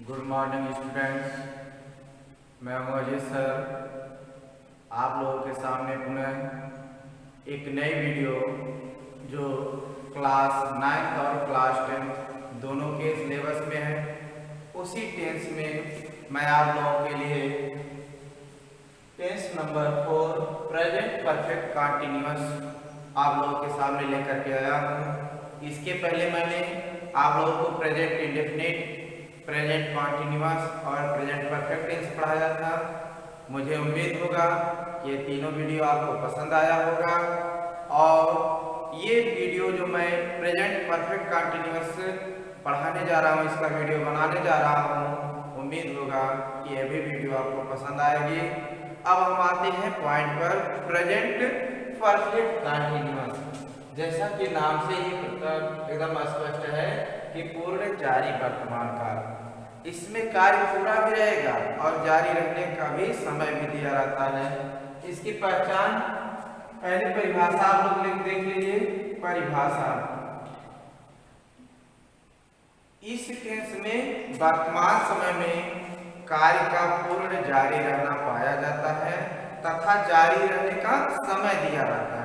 Good morning students, मैं हूं Ajay sir. आप लोगों के सामने पुनः एक नई वीडियो जो क्लास 9 और क्लास 10 दोनों के सिलेबस में है, उसी टेंस में मैं आप लोगों के लिए tense number 4 present perfect continuous आप लोगों के सामने लेकर के आया हूँ। इसके पहले मैंने आप लोगों को प्रेजेंट इंडेफिनिट, प्रेजेंट कॉन्टिन्यूअस और प्रेजेंट परफेक्ट टेंस पढ़ाया था। मुझे उम्मीद होगा कि ये तीनों वीडियो आपको पसंद आया होगा और ये वीडियो जो मैं प्रेजेंट परफेक्ट कॉन्टिन्यूअस पढ़ाने जा रहा हूँ, इसका वीडियो बनाने जा रहा हूँ, उम्मीद होगा कि ये भी वीडियो आपको पसंद आएगी। अब हम आते हैं पॉइंट पर, प्रेजेंट परफेक्ट कंटिन्यूअस। जैसा कि नाम से ही एकदम स्पष्ट है कि पूर्ण जारी वर्तमान काल। इसमें कार्य पूरा भी रहेगा और जारी रहने का भी समय भी दिया रहता है। इसकी पहचान, पहले परिभाषा आप लोग देख लीजिए। परिभाषा, इस टेंस में वर्तमान समय में कार्य का पूर्ण जारी रहना पाया जाता है तथा जारी रहने का समय दिया रहता है।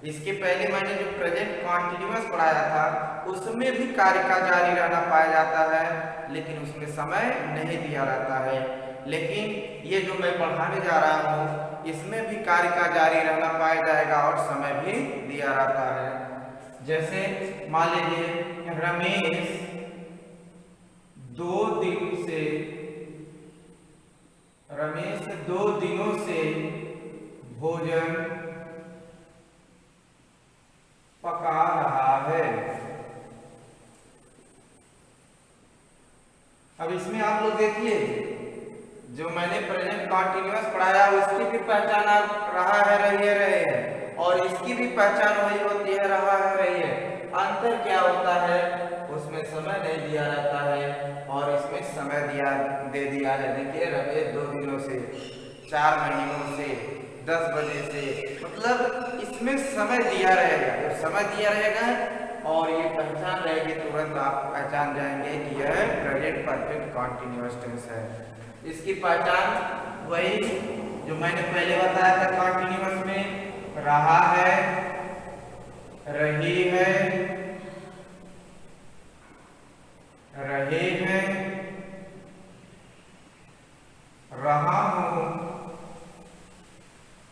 इसके पहले मैंने जो प्रेजेंट कॉन्टिन्यूअस पढ़ाया था उसमें भी कार्य का जारी रहना पाया जाता है, लेकिन उसमें समय नहीं दिया रहता है। लेकिन ये जो मैं पढ़ाने जा रहा हूँ इसमें भी कार्य का जारी रहना पाया जाएगा और समय भी दिया रहता है। जैसे मान लीजिए रमेश 2 दिनों से भोजन पका रहा है। अब इसमें आप लोग देखिए, जो मैंने प्रेजेंट कॉन्टिन्यूअस पढ़ाया उसकी भी पहचान रहा है, रही है, और इसकी भी पहचान वही होती है, रहा है, रही है। अंतर क्या होता है, उसमें समय नहीं दिया रहता है और इसमें समय दे दिया है। देखिए रमेश 2 दिनों से, 4 महीनों से, 10 बजे से, मतलब इसमें समय दिया रहेगा। जब समय दिया रहेगा और ये पहचान रहेगी, तुरंत आप पहचान जाएंगे कि यह प्रेजेंट परफेक्ट कंटिन्यूअस टेंस है। इसकी पहचान वही जो मैंने पहले बताया था, कंटिन्यूअस में रहा है, रही है, रहे हैं, रहा हूं,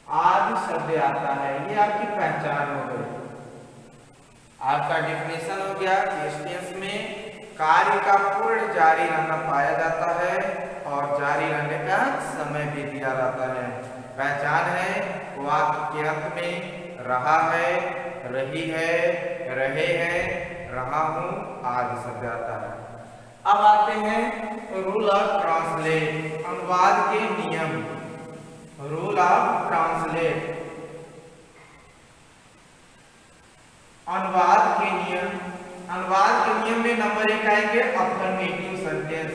आदि शब्द आता है। ये आपकी पहचान हो गई, आपका डिफिनेशन हो गया। इस टेंस में कार्य का पूर्ण जारी रहना पाया जाता है और जारी रहने का समय भी दिया जाता है। पहचान है वाक्य के अंत में रहा है, रही है, रहे हैं, रहा हूं, आदि शब्द आता है। अब आते हैं रूल ऑफ ट्रांसलेट, अनुवाद के नियम। रूल ऑफ ट्रांसलेट, अनुवाद के नियम। अनुवाद के नियम में नंबर 1 आएंगे अफर्मेटिव सेंटेंस।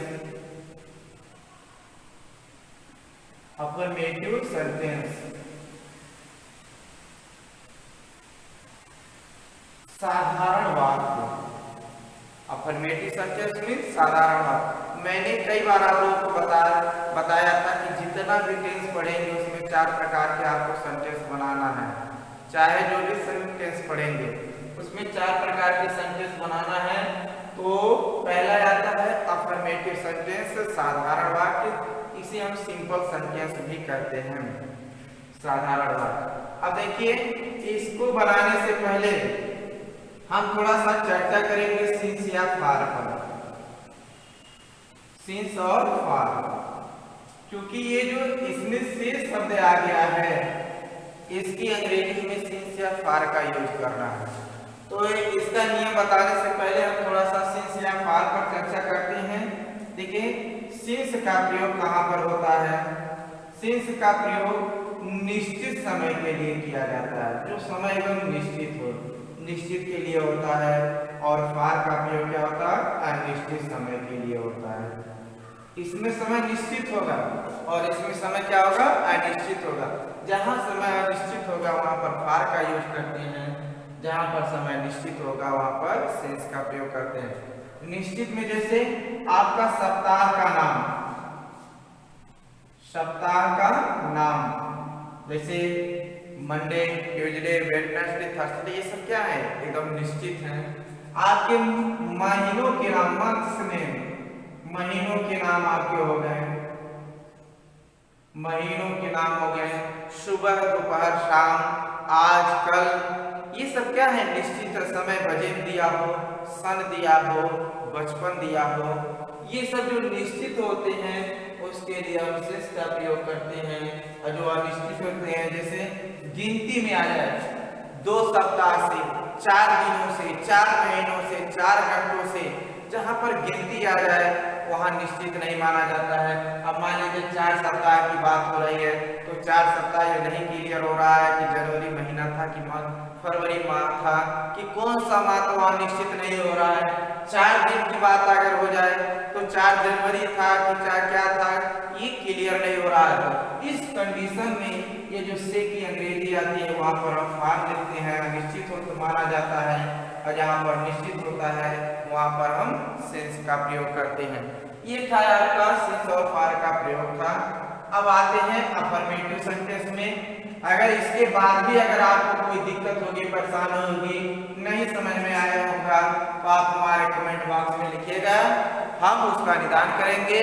अफर्मेटिव सेंटेंस, साधारण वाक्य। अफर्मेटिव सेंटेंस में साधारण वाक्य। मैंने कई बार आप लोगों को बताया था कि जितना भी टेंस पढ़ेंगे उसमें 4 प्रकार के आपको सेंटेंस बनाना है। चाहे जो भी सेंटेंस पढ़ेंगे उसमें 4 प्रकार के सेंटेंस बनाना है। तो पहला आता है अफर्मेटिव सेंटेंस, साधारण वाक्य। इसे हम सिंपल सेंटेंस भी कहते हैं, साधारण वाक्य। अब देखिए, इसको बनाने से पहले हम थोड़ा सा चर्चा करेंगे सिंस या फार पर। सिंस और फार, क्योंकि ये जो इसमें से शब्द आ गया है, इसकी अंग्रेजी में सिंस या फार का यूज करना है। तो इसका नियम बताने से पहले हम थोड़ा सा सिंस या फार पर चर्चा करते हैं। देखिए, सिंस का प्रयोग कहाँ पर होता है? सिंस का प्रयोग निश्चित समय के लिए किया जाता है, जो समय एकदम निश्चित हो, निश्चित के लिए होता है। और फार का प्रयोग क्या होता है? अनिश्चित समय के लिए होता है। इसमें समय निश्चित होगा और इसमें समय क्या होगा? अनिश्चित होगा। जहां समय अनिश्चित होगा वहां पर फार का यूज करते हैं, जहां पर समय निश्चित होगा वहां पर सिंस का प्रयोग करते हैं। निश्चित में जैसे आपका सप्ताह का नाम, सप्ताह का नाम जैसे मंडे, ट्यूसडे, वेडनेसडे, थर्सडे, ये सब क्या है, एकदम निश्चित है। आपके महीनों के नाम, मंथ्स में महीनों के नाम आपके हो गए, महीनों के नाम हो गए, सुबह, दोपहर, शाम, आज, कल, ये सब क्या है, निश्चित समय, बजट दिया हो, सन दिया हो, बचपन दिया हो, ये सब जो निश्चित होते हैं उसके लिए हम सेंस का प्रयोग करते हैं। और जो अनिश्चित होते हैं जैसे गिनती में आ जाए, 2 सप्ताह से, 4 दिनों से, 4 महीनों से, 4 घंटों से, जहां पर गिनती आ जाए वहां निश्चित नहीं माना जाता है। अब मान लीजिए 4 सप्ताह की बात हो रही है तो 4 सप्ताह ये नहीं क्लियर हो रहा है कि जनवरी महीना था कि फरवरी माह था कि कौन सा माह, तो वहां निश्चित नहीं हो रहा है। 4 दिन की बात अगर हो जाए तो 4 जनवरी था कि 4 क्या था, ये क्लियर नहीं हो रहा है। तो इस कंडीशन में ये जो से की अंग्रेजी आती है वहां पर हम फार लिखते हैं, अनिश्चित हो तो माना जाता है, और जहाँ पर निश्चित होता है वहां पर हम सेंस का प्रयोग करते हैं। ये था आपका सेंस और फार का प्रयोग था। अब आते हैं अफर्मेटिव सेंटेंस में। अगर इसके बाद भी अगर आपको कोई दिक्कत होगी, परेशानी होगी, नहीं समझ में आया होगा तो आप हमारे कमेंट बॉक्स में लिखिएगा, हम उसका निदान करेंगे,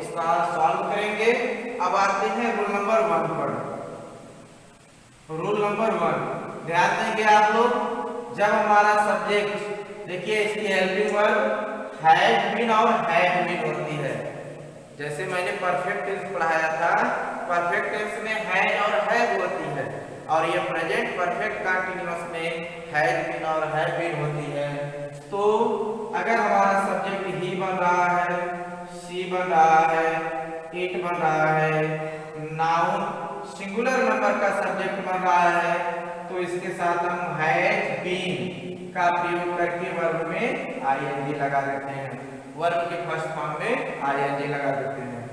उसका सॉल्व करेंगे। अब आते हैं रूल नंबर 1 पर। रूल नंबर 1 ध्यान देंगे आप लोग, जब हमारा सब्जेक्ट, देखिए इसकी हेल्पिंग वर्ब हैज बीन और हैड बीन होती है। जैसे मैंने परफेक्ट टेंस पढ़ाया था, परफेक्ट टेंस में हैज और हैव होती है, और ये प्रेजेंट परफेक्ट कंटीन्यूअस में हैज बीन और हैव बीन होती है। तो अगर हमारा सब्जेक्ट ही बन रहा है, सी बन रहा है, इट बन रहा है, नाउन सिंगुलर नंबर का सब्जेक्ट बन रहा है, तो इसके साथ हम हैज बीन का प्रयोग करके वर्ब में आईएनजी लगा देते हैं, वर्ब के फर्स्ट फॉर्म में आईएनजी लगा देते हैं।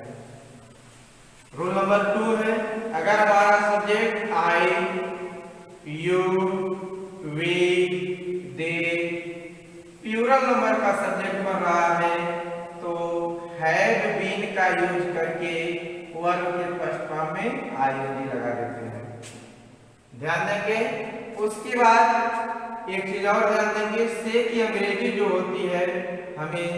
रूल नंबर 2 है, अगर हमारा subject I, you, we, they plural number का सब्जेक्ट बन रहा है, तो हैव बीन का यूज करके वर्ब के फर्स्ट फॉर्म में आईएनजी लगा देते हैं। ध्यान देंगे। उसके बाद एक चीज और ध्यान देंगे, से की अंग्रेजी जो होती है हमें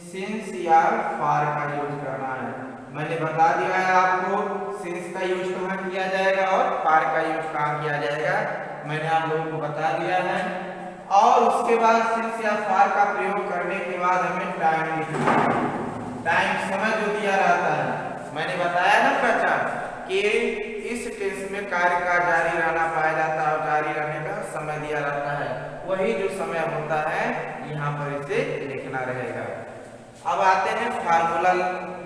सिंस या फार का यूज करना है। मैंने बता दिया है आपको सिंस का यूज कहाँ किया जाएगा और फार का यूज कहाँ किया जाएगा, मैंने आप लोगों को बता दिया है। और उसके बाद सिंस या फार का प्रयोग करने के बाद हमें टाइम लिखना है। टाइम समय जो दिया रहता है, मैंने बताया ना पहचान कि इस टेंस में कार्य का जारी रहना पाया जाता है और जारी रहने का समय दिया रहता है, वही जो समय होता है यहाँ पर इसे लिखना रहेगा। अब आते हैं फार्मूला,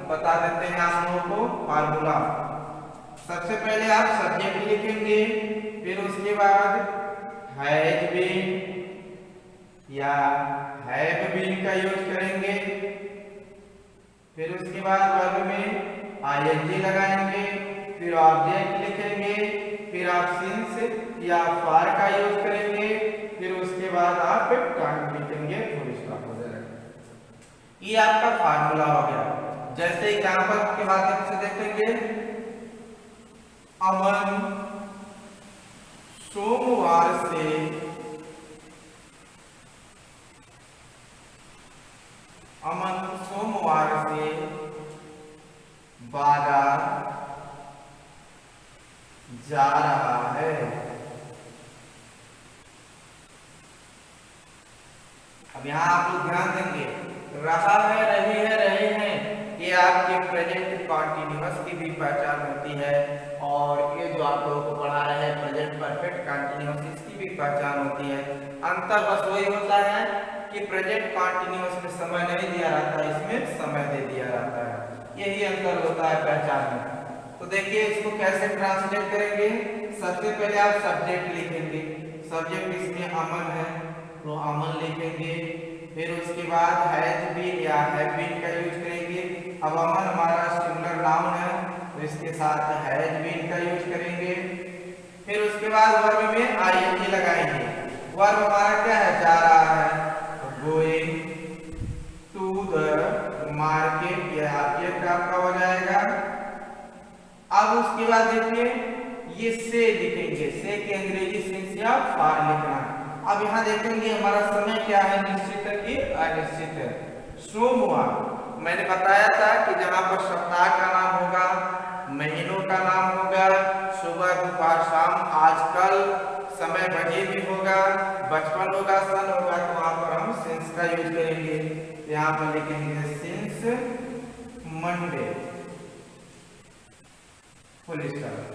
बता देते हैं आप लोगों को फार्मूला। सबसे पहले आप सब्जेक्ट लिखेंगे, फिर उसके बाद हैज बीन या हैव बीन का यूज करेंगे, फिर उसके बाद वर्ब में आईएनजी लगाएंगे, फिर ऑब्जेक्ट लिखेंगे, फिर आप सिंस या फार का यूज करेंगे, फिर उसके बाद आप टाइम लिखेंगे, फुल स्टॉप हो जाएगा। ये आपका फार्मूला हो गया। जैसे एग्जांपल के माध्यम से देखेंगे, अमन सोमवार से बाजार जा रहा है। अब यहाँ आप लोग ध्यान देंगे, रहा है, रही है, रहे हैं, ये आपके प्रेजेंट कॉन्टिन्यूअस की भी पहचान होती है, और ये जो आप लोगों को पढ़ा रहे हैं प्रेजेंट परफेक्ट कॉन्टिन्यूअस, इसकी भी पहचान होती है। अंतर बस वही होता है कि प्रेजेंट कॉन्टिन्यूअस में समय नहीं दिया रहता है, इसमें समय दे दिया रहता है, यही अंतर होता है पहचान में। तो देखिए इसको कैसे ट्रांसलेट करेंगे। सबसे पहले आप सब्जेक्ट लिखेंगे, सब्जेक्ट इसमें अमन है तो अमन लिखेंगे, फिर उसके बाद हैज बीन या हैव बीन का यूज करेंगे। अब अमन हमारा सिंगुलर नाउन है तो इसके साथ हैज बीन का यूज करेंगे, फिर उसके बाद वर्ब में आईएनजी लगाएंगे। वर्ब हमारा क्या है, जा रहा है, गोइंग, अब उसके बाद देखिए ये से लिखेंगे, से की अंग्रेजी सिंस या फार लिखना। अब यहाँ देखेंगे हमारा समय क्या है, निश्चित है कि अनिश्चित है। सोमवार मैंने बताया था कि जहाँ पर सप्ताह का नाम होगा, महीनों का नाम होगा, सुबह दोपहर शाम आजकल समय बजे भी होगा, बचपन होगा, सन होगा, तो वहां पर हम सिंस का यूज करेंगे। यहाँ पर लिखेंगे since Monday, full stop.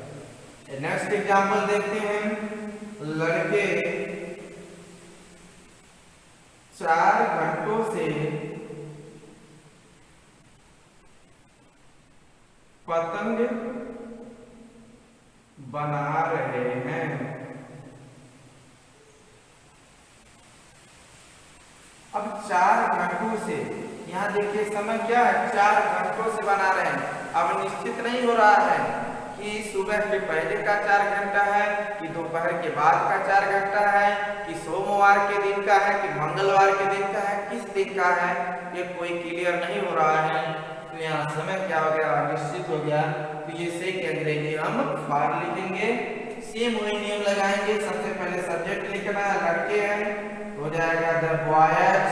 Next example देखते हैं। लड़के 4 घंटों से पतंग बना रहे हैं। अब 4 घंटों से, यहाँ देखिए समय क्या है, 4 घंटों से बना रहे हैं। अब निश्चित नहीं हो रहा है कि सुबह के पहले का 4 घंटा है, कि दोपहर के बाद का 4 घंटा है, कि सोमवार के दिन का है, कि मंगलवार के दिन का है, किस दिन का है, ये कोई क्लियर नहीं हो रहा है। तो यहाँ समय क्या हो गया, निश्चित हो गया। तो ये से की अंग्रेजी हम फार लिखेंगे। सेम वही नियम लगाएंगे। सबसे पहले सब्जेक्ट लिखना है, लड़के हैं, हो जाएगा द बॉयज।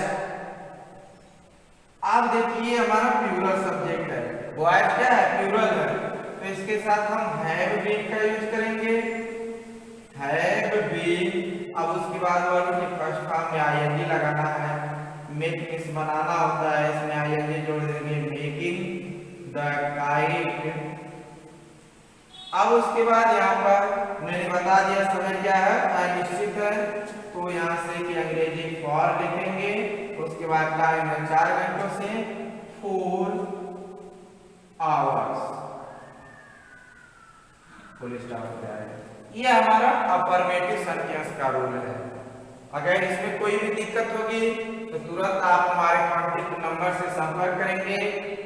आप देखिए हमारा प्लूरल सब्जेक्ट है, बॉयज क्या है, प्लूरल है, तो इसके साथ हम हैव बीन का यूज करेंगे, हैव बीन। अब उसके बाद वर्ब के फर्स्ट फॉर्म में आईएनजी लगाना है, मेक मिस बनाना होता है, इसमें आईएनजी जोड़ देंगे, मेकिंग द काइट। अब उसके बाद यहाँ पर मैंने बता दिया समय क्या है, अनिश्चित है, तो यहाँ से की अंग्रेजी फॉर लिखेंगे। उसके बाद टाइम है 4 घंटों से 4 आवर्स, फुल स्टॉप हो जाएगा। ये हमारा अफर्मेटिव सेंटेंस का रूल है। अगर इसमें कोई भी दिक्कत होगी तो तुरंत आप हमारे कॉन्टेक्ट नंबर से संपर्क करेंगे।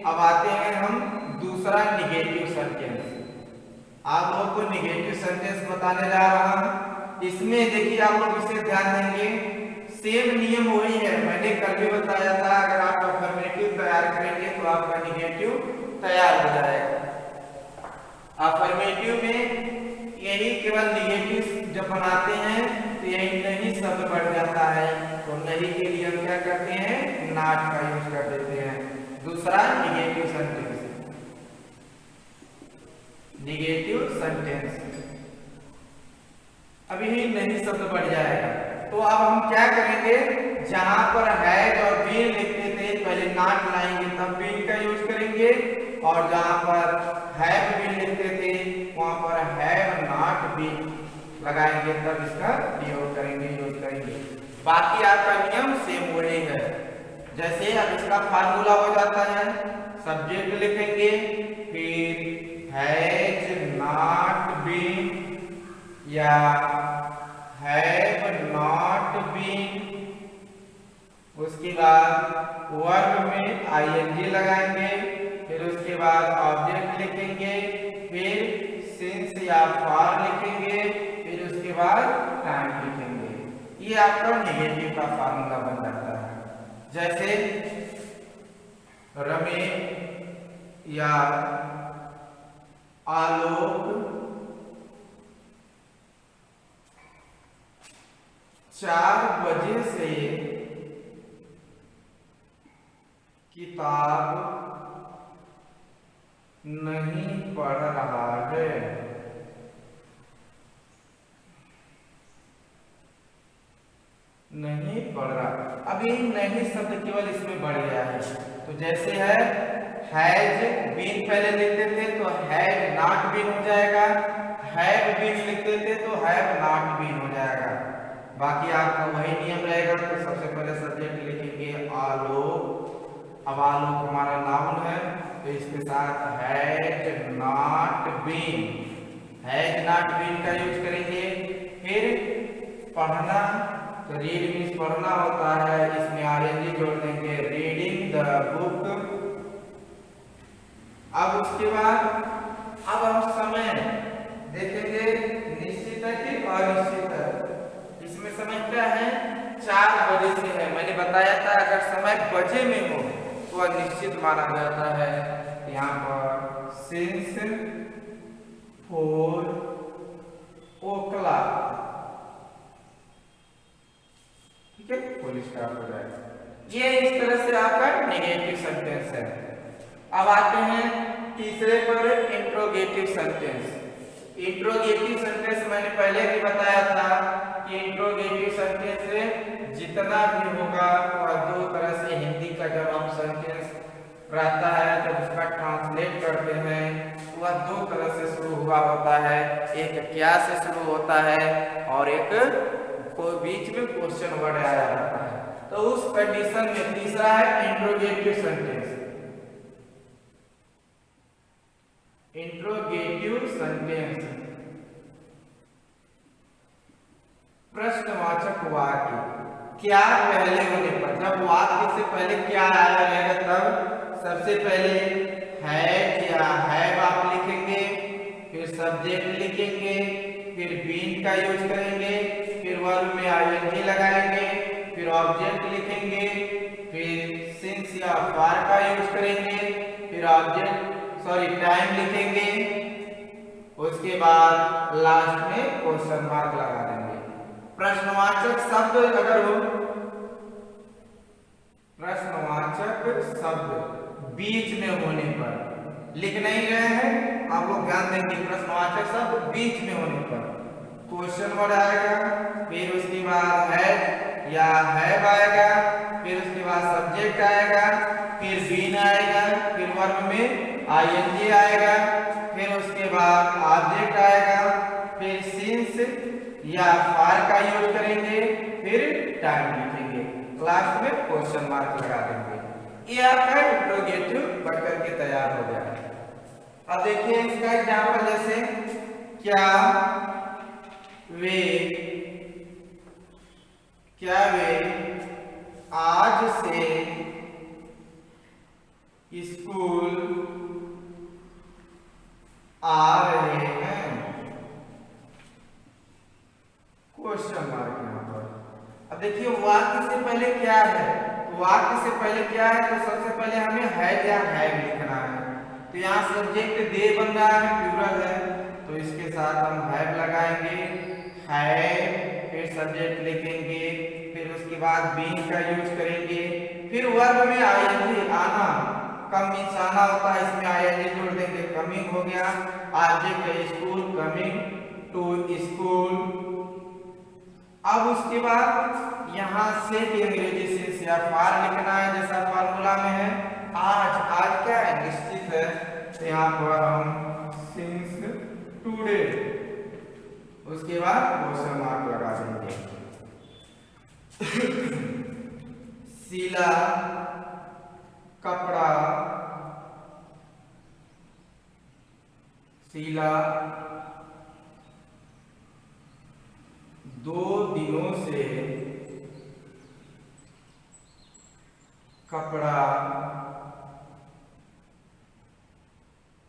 अब आते हैं हम दूसरा निगेटिव सेंटेंस। आप लोगों को निगेटिव सेंटेंस बताने जा रहा हूं। इसमें देखिए आप लोग इसे ध्यान देंगे, सेम नियम वही है, मैंने कल भी बताया था। अगर आप अफर्मेटिव तैयार करेंगे तो आपका निगेटिव तैयार हो जाएगा। अफर्मेटिव में यही केवल निगेटिव जब बनाते हैं तो यही नहीं शब्द बढ़ जाता है, तो नहीं के लिए हम क्या करते हैं, नॉट का यूज कर देते हैं। दूसरा निगेटिव सेंटेंस, निगेटिव सेंटेंस अभी ही नहीं शब्द बढ़ जाएगा। तो अब हम क्या करेंगे, जहां पर हैज और बीन लिखते थे पहले नॉट लाएंगे तब बीन का यूज करेंगे, और जहां पर हैव बीन लिखते थे वहां पर हैव नॉट बीन लगाएंगे तब इसका प्रयोग करेंगे, यूज करेंगे। बाकी आपका नियम सेम वही है। जैसे अब इसका फार्मूला हो जाता है, सब्जेक्ट लिखेंगे, फिर हैज नॉट बीन या हैव नॉट बीन, उसके बाद वर्ब में आईएनजी लगाएंगे, फिर उसके बाद ऑब्जेक्ट लिखेंगे, फिर सिंस या फॉर लिखेंगे, फिर उसके बाद टाइम लिखेंगे। ये आपका निगेटिव का फार्मूला बन जाता है। जैसे रमेश या आलोक 4 बजे से किताब नहीं पढ़ रहा है। नहीं पढ़ रहा, अभी नहीं शब्द केवल इसमें बढ़ गया है। तो जैसे है हैज बीन पहले लिखते थे तो हैव नॉट बीन हो जाएगा, हैव बीन लिखते थे तो हैव नॉट बीन हो जाएगा। बाकी आपका वही नियम रहेगा। तो सबसे पहले सब्जेक्ट लिखेंगे आलोक। अब आलोक हमारा नाउन है तो इसके साथ has not been, has not been का यूज करेंगे। फिर पढ़ना, तो रीड मीन्स पढ़ना होता है, इसमें आईएनजी जोड़ देंगे, रीडिंग द बुक। अब उसके बाद अब हम समय देखेंगे, निश्चित है कि अनिश्चित है। इसमें समय क्या है, 4 बजे से है। मैंने बताया था अगर समय बजे में हो तो अनिश्चित माना जाता है। यहाँ पर सिंस फोर ओकला, ठीक है, फुल स्टॉप हो जाएगा। ये इस तरह से आपका नेगेटिव सेंटेंस है। अब आते हैं तीसरे पर, इंट्रोगेटिव सेंटेंस। इंट्रोगेटिव सेंटेंस मैंने पहले भी बताया था कि इंट्रोगेटिव सेंटेंस जितना भी होगा वह दो तरह से, हिंदी का जब हम सेंटेंस रहता है जब उसका ट्रांसलेट करते हैं वह दो तरह से शुरू हुआ होता है, एक क्या से शुरू होता है और एक कोई बीच में क्वेश्चन वर्ड आया जाता है। तो उस कंडीशन में तीसरा है इंट्रोगेटिव सेंटेंस। इंट्रोगेटिव सेंटेंस प्रश्नवाचक वाक्य, क्या पहले होने पर, जब वाक्य से पहले क्या आया रहेगा तब सबसे पहले है क्या है आप लिखेंगे, फिर सब्जेक्ट लिखेंगे, फिर बीन का यूज करेंगे, फिर वर्ब में आईएनजी लगाएंगे, फिर ऑब्जेक्ट लिखेंगे, फिर सिंस या फॉर का यूज करेंगे, फिर टाइम लिखेंगे, उसके बाद लास्ट में क्वेश्चन मार्क लगा देंगे। प्रश्नवाचक शब्द अगर हो, प्रश्नवाचक शब्द बीच में होने पर, लिख नहीं रहे हैं आप लोग ध्यान देंगे, प्रश्नवाचक शब्द बीच में होने पर क्वेश्चन वर्ड आएगा, फिर उसके बाद है या हैव आएगा, फिर उसके बाद सब्जेक्ट आएगा, फिर बीन आएगा, फिर वर्ब में आईएनजी आएगा, फिर उसके बाद ऑब्जेक्ट आएगा, फिर सिंस या फॉर का यूज करेंगे, फिर टाइम लिखेंगे, लास्ट में क्वेश्चन मार्क लगा देंगे। ये आपका इंट्रोगेटिव बनकर के तैयार हो गया। अब देखिए इसका एग्जाम्पल, जैसे क्या वे आज से स्कूल आ रहे हैं, क्वेश्चन मार्क यहाँ पर। अब देखिए वाक्य से पहले क्या है, वाक्य से पहले क्या है तो सबसे पहले हमें है या हैव लिखना है। तो यहाँ सब्जेक्ट दे बन रहा है, प्लूरल है, तो इसके साथ हम हैव लगाएंगे, हैव, फिर सब्जेक्ट लिखेंगे, फिर उसके बाद बीन का यूज करेंगे, फिर वर्ब में आईएनजी आना, कम मीन्स आना होता है, इसमें आईएनजी जोड़ देंगे, कमिंग हो गया, object school, coming to school. अब उसके बाद यहाँ से अंग्रेजी सिंस या फॉर लिखना है, जैसा फार्मूला में है, आज क्या है, निश्चित है, तो यहाँ पर हम सिंस टुडे, उसके बाद क्वेश्चन मार्क लगा देंगे। सिला कपड़ा, सिला 2 दिनों से कपड़ा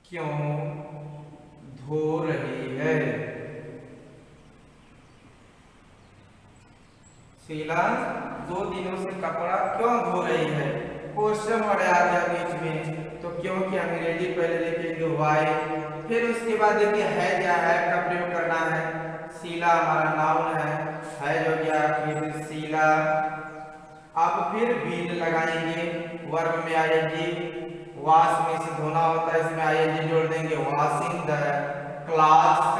क्यों धो रही है, शीला 2 दिनों से कपड़ा क्यों धो रही है, क्वेश्चन वर्ड आ गया बीच में, तो क्योंकि अंग्रेजी पहले लिखेंगे व्हाई, फिर उसके बाद देखिए है क्या है का प्रयोग करना है, शीला हमारा नाउन है जो गया, फिर शीला, अब फिर बीन लगाएंगे, वर्ब में आएगी, वॉश में से धोना होता है, इसमें आईएनजी जोड़ देंगे, वॉशिंग द क्लॉथ्स।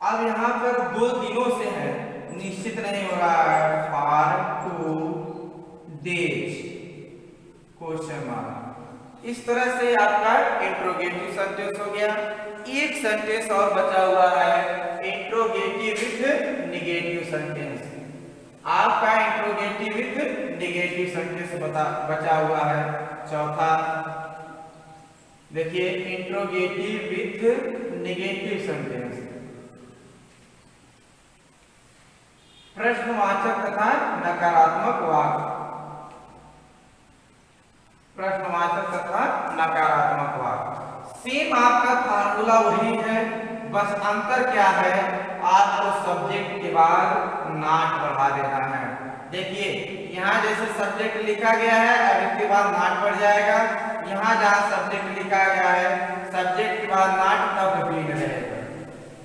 अब यहाँ पर 2 दिनों से है, निश्चित नहीं हो रहा है, फॉर 2 डेज, क्वेश्चन मार्क। इस तरह से आपका इंट्रोगेटिव सेंटेंस हो गया। एक सेंटेंस और बचा हुआ है, इंट्रोगेटिव विथ निगेटिव सेंटेंस। आपका इंट्रोगेटिव विथ निगेटिव सेंटेंस बचा हुआ है, चौथा। देखिए इंट्रोगेटिव विथ निगेटिव सेंटेंस, प्रश्नवाचक तथा नकारात्मक वाक्य, प्रश्नवाचक तथा नकारात्मक वाक्य। सेम आपका फार्मूला वही है, बस अंतर क्या है, आपको सब्जेक्ट के बाद नॉट बढ़ा देना है। देखिए यहाँ जैसे सब्जेक्ट लिखा गया है, अब इसके बाद नॉट बढ़ जाएगा, यहाँ जहाँ सब्जेक्ट लिखा गया है सब्जेक्ट के बाद नॉट तब बीन रहेगा।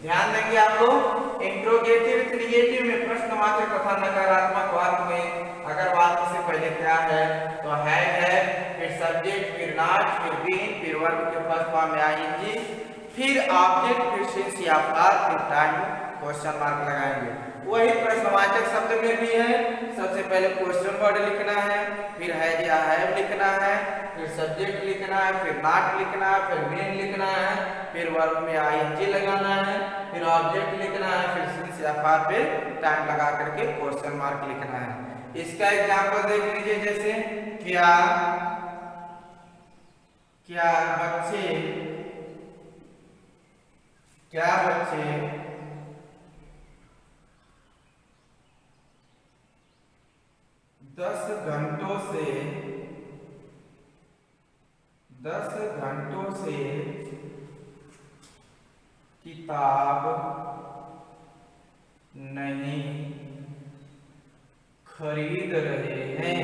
ध्यान देंगे आप लोग, इंट्रोगेटिव क्रिएटिव में प्रश्नवाचक तथा नकारात्मक वाक्य में अगर वाक्य से पहले क्या है तो है, फिर सब्जेक्ट, फिर नॉट, फिर बीन, फिर वर्ब के फर्स्ट फॉर्म में आईएनजी, फिर ऑब्जेक्ट, फिर सिंस या फॉर, फिर टाइम क्वेश्चन मार्क लगाएंगे। वही प्रश्नवाचक शब्द में भी है, सबसे पहले क्वेश्चन वर्ड लिखना है, फिर है या हैव लिखना है, फिर सब्जेक्ट लिखना है, फिर नॉट लिखना है, फिर बीन लिखना है, फिर वर्ब में आईएनजी लगाना है, फिर ऑब्जेक्ट लिखना है, फिर सिंस या फॉर, फिर टाइम लगा करके क्वेश्चन मार्क लिखना है। इसका एग्जांपल देख लीजिए, जैसे क्या बच्चे 10 घंटों से किताब नहीं खरीद रहे हैं,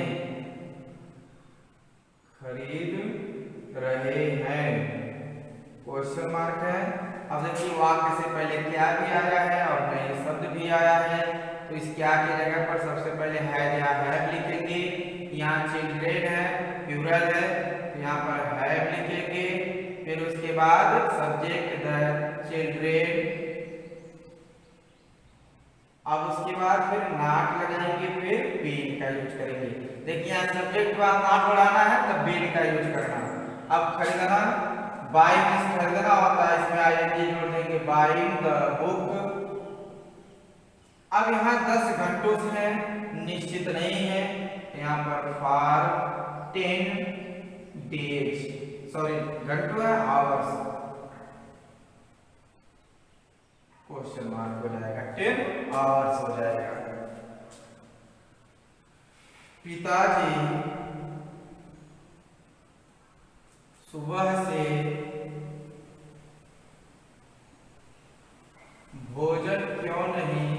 क्वेश्चन मार्क है। अब देखिए वाक्य से पहले क्या भी आया है और नए शब्द भी आया है, तो इस क्या की जगह पर सबसे पहले है या हैव लिखेंगे। यहाँ चिल्ड्रेन है, प्लूरल है, तो यहाँ पर हैव लिखेंगे। फिर उसके बाद सब्जेक्ट द चिल्ड्रेन, अब उसके बाद फिर नॉट लगाएंगे, फिर बीन का यूज करेंगे। देखिए यहाँ सब्जेक्ट के बाद नॉट बढ़ाना है तब बीन का यूज करना। अब खरीदना, बाइंग खरीदना होता है, इसमें आईएनजी जोड़ देंगे, बाइंग द बुक। अब यहाँ 10 घंटों से है, निश्चित नहीं है, यहाँ पर फॉर 10 डेज, सॉरी घंटों है, आवर्स, क्वेश्चन मार्क हो जाएगा, 10 आवर्स हो जाएगा। पिताजी सुबह से भोजन क्यों नहीं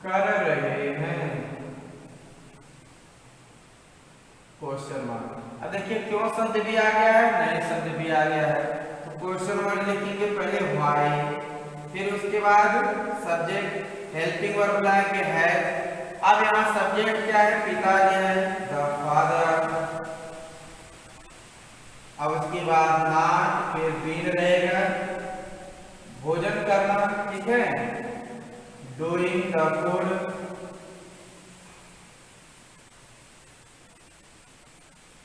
कर रहे हैं, क्वेश्चन मार्क। अब देखिए क्यों शब्द भी आ गया है, नए शब्द भी आ गया है, तो क्वेश्चन वर्ड लिखेंगे पहले व्हाई, फिर उसके बाद सब्जेक्ट, हेल्पिंग वर्ब लाएंगे है। अब यहाँ सब्जेक्ट क्या है, पिताजी है, द फादर। अब उसके बाद नॉट, फिर बीन रहेगा, भोजन करना, ठीक है, डूइंग द फूड।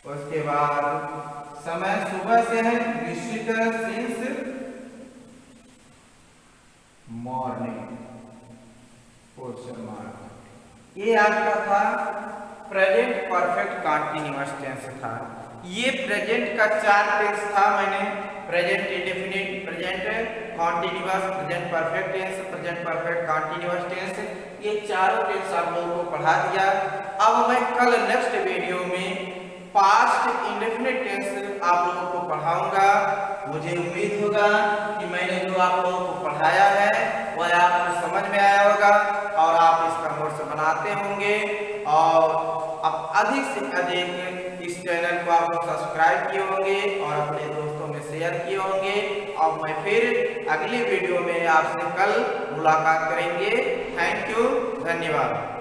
उसके बाद समय सुबह से है, निश्चित सिंस मॉर्निंग, क्वेश्चन मार्क। ये आपका था प्रेजेंट परफेक्ट कंटीन्यूअस टेंस था। ये प्रेजेंट का 4 टेंस था, मैंने present indefinite, present continuous, present perfect tense, present perfect continuous tense, ये चारों टेंस आप लोगों को पढ़ा दिया। अब मैं कल नेक्स्ट वीडियो में पास्ट इंडेफिनिट टेंस आप लोगों को पढ़ाऊंगा। मुझे उम्मीद होगा कि मैंने जो आप लोगों को पढ़ाया है वह आपको समझ में आया होगा और आप इसका नोट्स बनाते होंगे, और अब अधिक से अधिक इस चैनल को आप सब्सक्राइब किए होंगे और अपने दोस्तों में शेयर किए होंगे। और मैं फिर अगली वीडियो में आपसे कल मुलाकात करेंगे। थैंक यू, धन्यवाद।